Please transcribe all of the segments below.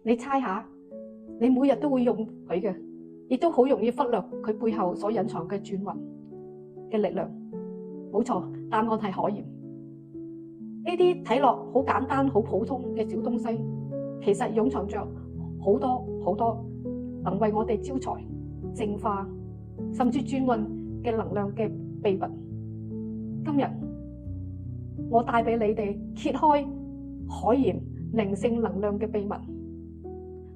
你猜下，你每日都會用佢嘅，亦都好容易忽略佢背後所隱藏嘅轉運嘅力量。冇錯，答案係海鹽。呢啲睇落好簡單、好普通嘅小東西，其實蘊藏着好多好多能為我哋招財、淨化，甚至轉運嘅能量嘅秘密。今日我帶俾你哋揭開海鹽靈性能量嘅秘密。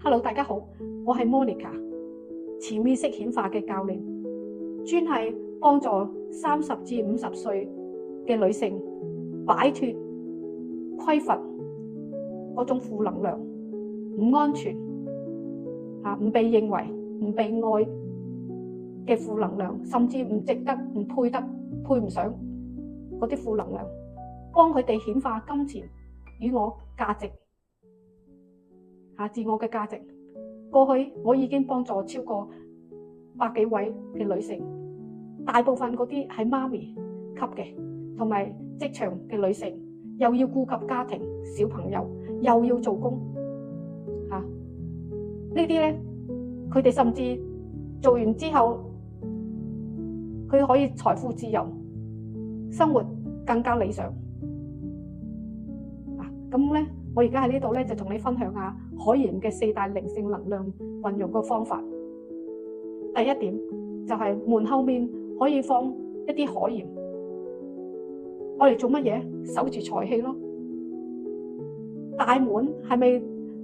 Hello， 大家好，我係 Monica， 潛意識顯化嘅教練，專係幫助30至50歲嘅女性擺脫匱乏嗰種負能量、唔安全、唔被認為、唔被愛嘅負能量，甚至唔值得、唔配得、配唔上嗰啲負能量，幫佢哋顯化金錢與我價值、自我嘅價值。過去我已經幫助超過100幾位嘅女性，大部分嗰啲係媽咪級嘅，同埋職場嘅女性，又要顧及家庭、小朋友，又要做工，呢啲咧，佢哋甚至做完之後，佢可以財富自由，生活更加理想。咁咧，我而家喺呢度咧就同你分享下海鹽嘅4大靈性能量運用嘅方法。第一點就係門後面可以放一啲海鹽，我哋做乜嘢？守住財氣咯。大門係咪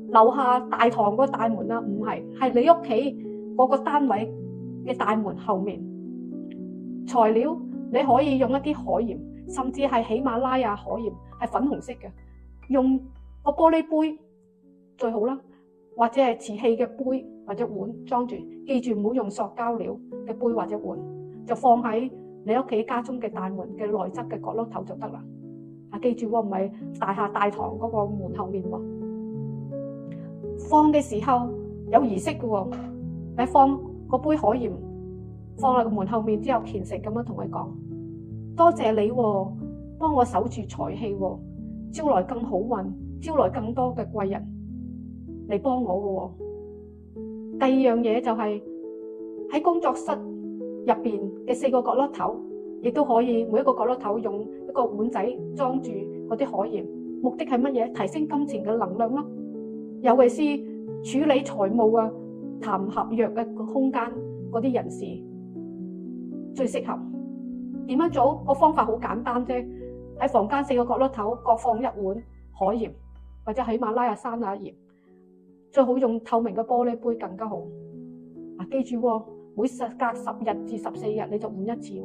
樓下大堂嗰個大門啊？唔係，係你屋企嗰個單位嘅大門後面。材料你可以用一啲海鹽，甚至係喜馬拉雅海鹽，係粉紅色嘅，用個玻璃杯最好啦，或者係瓷器嘅杯或者碗裝住。記住唔好用塑膠料嘅杯或者碗，就放喺你屋企家中嘅大門嘅內側嘅角落頭就得啦。記住唔係大廈大堂嗰個門後面喎。放嘅時候有儀式嘅，你放個杯海鹽放喺個門後面之後，虔誠咁樣同佢講：多謝你幫我守住財氣，招來更好運，招來更多嘅貴人嚟幫我嘅。第二樣嘢就係喺工作室入邊嘅4個角落頭，亦都可以每一個角落頭用一個碗仔裝住嗰啲海鹽，目的係乜嘢？提升金錢嘅能量咯。尤其是處理財務啊、談合約嘅空間嗰啲人士最適合。點樣做？個方法好簡單啫，喺房間4個角落頭各放一碗海鹽或者喜馬拉雅山亞鹽，最好用透明嘅玻璃杯更加好。記住每隔10日至14日你就換一次，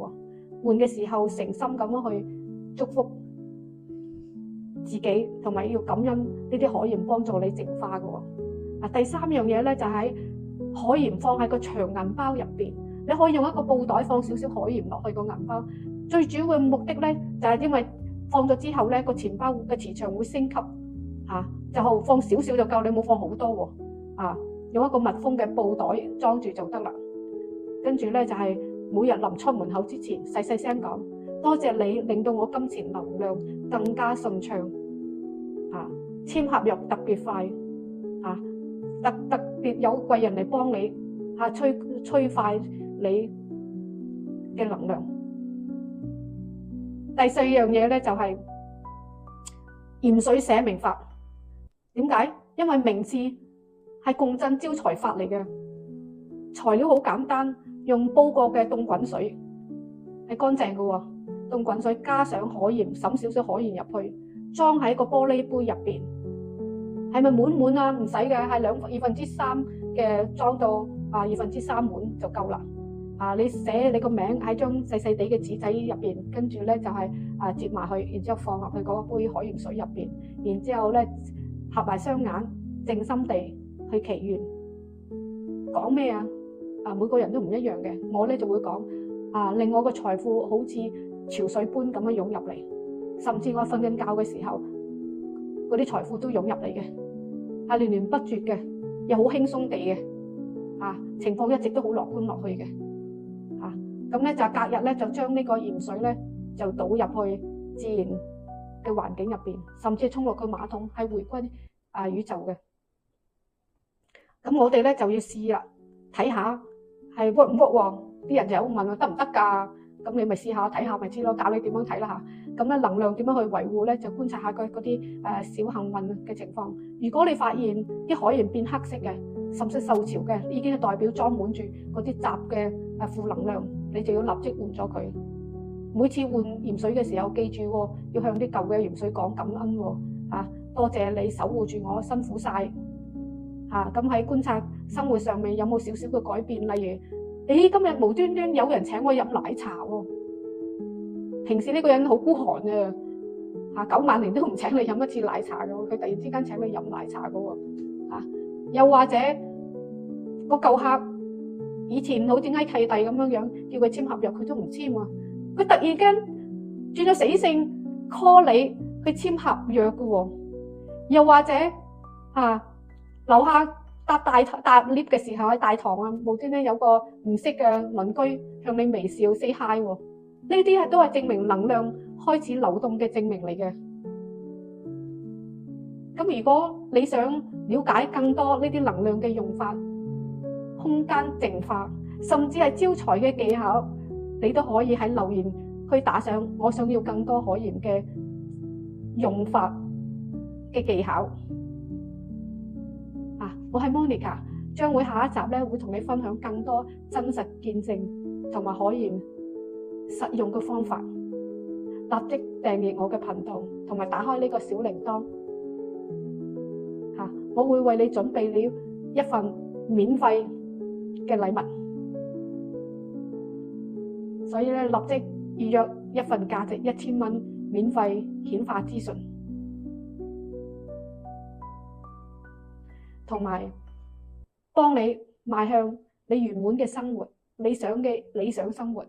換嘅時候誠心咁樣去祝福自己，同埋要感恩呢啲海鹽幫助你淨化嘅。第3樣嘢咧就係海鹽放喺個長銀包入邊，你可以用一個布袋放少少海鹽落去個銀包。最主要嘅目的咧就係因為放咗之後咧個錢包嘅磁場會升級，就放少少就夠，你冇放好多用一個密封嘅布袋裝住就得啦。跟住咧就係每日臨出門口之前細細聲講：多謝你令到我金錢能量更加順暢，簽合約特別快，特別有貴人嚟幫你，催快你嘅能量。第4樣嘢咧就係鹽水寫名法。點解？因為名字係共振招財法嚟嘅，材料好簡單，用煲過嘅凍滾水係乾淨嘅，凍滾水加上海鹽，滲少少海鹽入去，裝喺個玻璃杯入邊。係咪滿啊？唔使嘅，係2/3嘅裝到2/3滿就夠啦。你寫你個名喺張細細地嘅紙仔入邊，跟住咧就係接埋去，然之後放入去嗰杯海鹽水入邊，然之後咧合埋雙眼，靜心地去祈願。講咩啊？每個人都唔一樣嘅，我咧就會講令我個財富好似潮水般咁樣湧入嚟，甚至我瞓緊覺嘅時候，嗰啲財富都湧入嚟嘅，係連連不絕嘅，又好輕鬆地嘅，情況一直都好樂觀落去嘅，咁咧就隔日咧就將呢個鹽水咧就倒入去自然嘅環境入邊，甚至沖落個馬桶，係回歸宇宙嘅。咁我哋咧就要試啦，睇下係 work 唔 work 喎？啲人就有問得唔得㗎？咁你咪試下睇下咪知咯，教你點樣睇啦嚇。咁咧能量點樣去維護咧？就觀察下嗰啲小幸運嘅情況。如果你發現啲海鹽變黑色嘅，甚至受潮嘅，已經係代表裝滿住嗰啲雜嘅負能量，你就要立即換咗佢。每次換鹽水嘅時候，記住喎，要向啲舊嘅鹽水講感恩喎嚇，多謝你守護住我，辛苦晒嚇。咁喺觀察生活上面有冇少少嘅改變，例如，咦，今日無端端有人請我飲奶茶喎，平時呢個人好孤寒嘅嚇，9萬年都唔請你飲一次奶茶嘅，佢突然之間請你飲奶茶嘅喎嚇。又或者個舊客以前好似嗌契弟咁樣樣，叫佢簽合約，佢都唔簽啊。佢突然間轉咗死性 call 你去簽合約嘅喎。又或者樓下搭 lift 嘅時候喺大堂啊，無端端有個唔識嘅鄰居向你微笑 say hi 喎。呢啲都係證明能量開始流動嘅證明嚟嘅。咁如果你想了解更多呢啲能量嘅用法、空間淨化，甚至係招財嘅技巧，你都可以喺留言區打上我想要更多海鹽嘅用法嘅技巧。我係 Monica， 將會下一集咧會同你分享更多真實見證同埋海鹽實用嘅方法。立即訂閱我嘅頻道，同埋打開呢個小鈴鐺。我會為你準備了一份免費嘅禮物，所以咧立即預約一份價值1000蚊免費顯化諮詢，同埋幫你邁向你圓滿嘅生活、理想生活，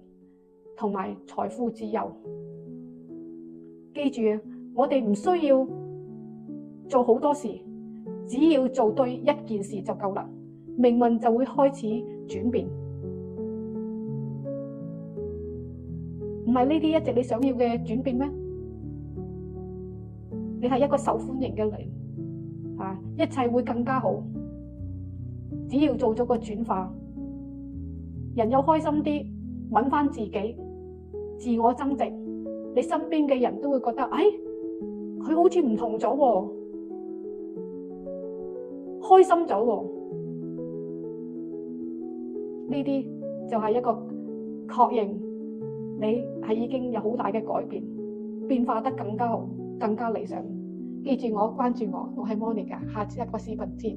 同埋財富自由。記住，我哋唔需要做好多事。只要做對一件事就夠啦，命運就會開始轉變。唔係呢啲一直你想要嘅轉變咩？你係一個受歡迎嘅人，一切會更加好。只要做咗個轉化，人又開心啲，揾翻自己，自我增值，你身邊嘅人都會覺得，佢好似唔同咗喎。開心咗喎，呢啲就係一個確認你係已經有好大嘅改變，變化得更加好，更加理想。記住我，關注我，我係 Monica，下次一個視頻見。